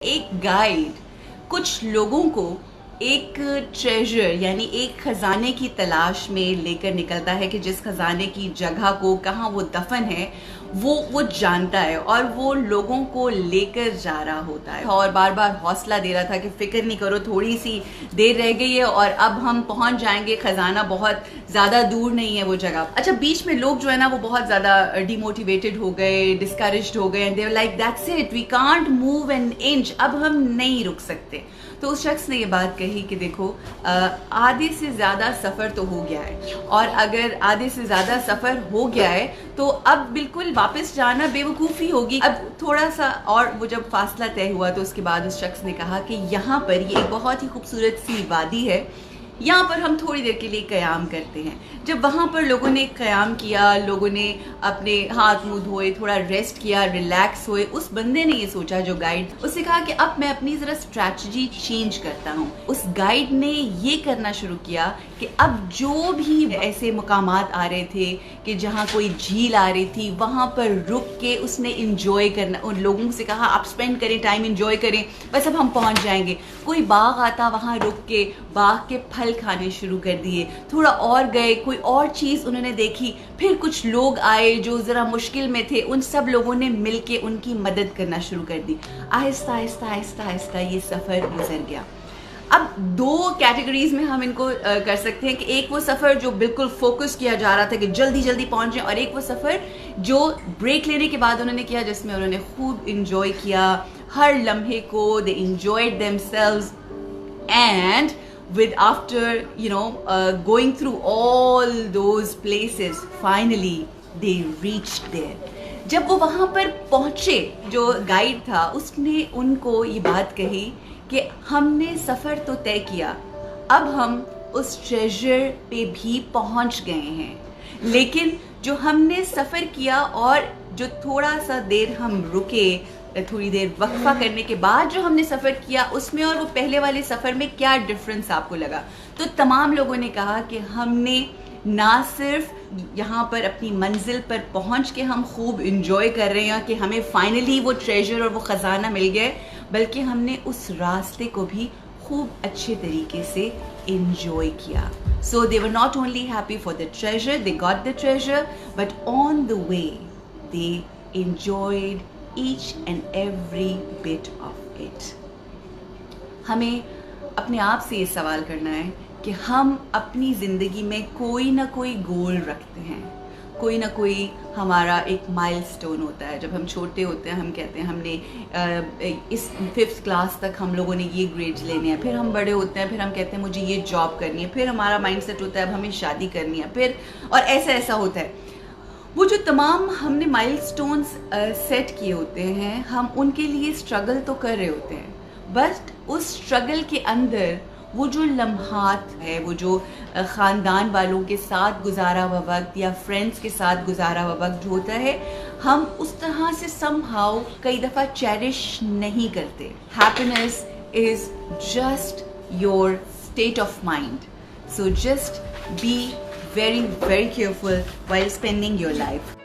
एक गाइड कुछ लोगों को एक ट्रेजर यानी एक खजाने की तलाश में लेकर निकलता है कि जिस खजाने की जगह को कहाँ वो दफन है वो जानता है और वो लोगों को लेकर जा रहा होता है और बार बार हौसला दे रहा था कि फिक्र नहीं करो, थोड़ी सी देर रह गई है और अब हम पहुंच जाएंगे, खजाना बहुत ज्यादा दूर नहीं है वो जगह। अच्छा, बीच में लोग जो है ना वो बहुत ज्यादा डिमोटिवेटेड हो गए, डिस्करेज्ड हो गए and they were like that's it, we can't move an inch, अब हम नहीं रुक सकते। तो उस शख्स ने ये बात कही कि देखो, आधे से ज़्यादा सफ़र तो हो गया है और अगर आधे से ज़्यादा सफ़र हो गया है तो अब बिल्कुल वापस जाना बेवकूफ़ी होगी। अब थोड़ा सा और वो जब फासला तय हुआ तो उसके बाद उस शख्स ने कहा कि यहाँ पर ये एक बहुत ही खूबसूरत सी वादी है, यहाँ पर हम थोड़ी देर के लिए क़याम करते हैं। जब वहाँ पर लोगों ने क़याम किया, लोगों ने अपने हाथ मुंह धोए, थोड़ा रेस्ट किया, रिलैक्स हुए, उस बंदे ने ये सोचा, जो गाइड, उससे कहा कि अब मैं अपनी ज़रा स्ट्रैटेजी चेंज करता हूँ। उस गाइड ने ये करना शुरू किया कि अब जो भी ऐसे मुकामात आ रहे थे कि जहाँ कोई झील आ रही थी, वहाँ पर रुक के उसने इंजॉय करना, उन लोगों से कहा आप स्पेंड करें, टाइम इंजॉय करें, बस अब हम पहुँच जाएंगे। कोई बाग आता, वहाँ रुक के बाग के फल खाने शुरू कर दिए, थोड़ा और गए, कोई और चीज़ उन्होंने देखी, फिर कुछ लोग आए जो ज़रा मुश्किल में थे, उन सब लोगों ने मिलके उनकी मदद करना शुरू कर दी। आहिस्ता आहिस्ता आहिस्ता आहिस्ता ये सफ़र गुजर गया। अब दो कैटेगरीज में हम इनको कर सकते हैं कि एक वो सफ़र जो बिल्कुल फोकस किया जा रहा था कि जल्दी जल्दी पहुंचे, और एक वो सफ़र जो ब्रेक लेने के बाद उन्होंने किया, जिसमें उन्होंने खूब इंजॉय किया हर लम्हे को, they enjoyed themselves and with after going through all those places, finally they reached there. जब वो वहाँ पर पहुँचे, जो गाइड था उसने उनको ये बात कही कि हमने सफ़र तो तय किया, अब हम उस ट्रेजर पे भी पहुँच गए हैं, लेकिन जो हमने सफ़र किया और जो थोड़ा सा देर हम रुके, थोड़ी देर वक्फा करने के बाद जो हमने सफ़र किया, उसमें और वो पहले वाले सफ़र में क्या डिफरेंस आपको लगा? तो तमाम लोगों ने कहा कि हमने ना सिर्फ यहाँ पर अपनी मंजिल पर पहुँच के हम खूब इंजॉय कर रहे हैं कि हमें फाइनली वो ट्रेजर और वो ख़जाना मिल गए, बल्कि हमने उस रास्ते को भी खूब अच्छे तरीके से इंजॉय किया। So they were not only happy for the treasure, they got the treasure, but on the way they enjoyed each and every bit of it. हमें अपने आप से ये सवाल करना है कि हम अपनी ज़िंदगी में कोई ना कोई गोल रखते हैं, कोई ना कोई हमारा एक माइलस्टोन होता है। जब हम छोटे होते हैं हम कहते हैं हमने इस 5th क्लास तक हम लोगों ने ये ग्रेड्स लेने हैं, फिर हम बड़े होते हैं, फिर हम कहते हैं मुझे ये जॉब करनी है, फिर हमारा माइंडसेट होता है अब हमें शादी करनी है, फिर और ऐसा होता है। वो जो तमाम हमने माइलस्टोन्स सेट किए होते हैं, हम उनके लिए स्ट्रगल तो कर रहे होते हैं, बट उस स्ट्रगल के अंदर वो जो लम्हात है, वो जो ख़ानदान वालों के साथ गुजारा हुआ वक्त या फ्रेंड्स के साथ गुजारा हुआ वक्त जो होता है, हम उस तरह से समहाउ कई दफ़ा चेरिश नहीं करते। Happiness is just your state of mind, so just be very, very careful while spending your life.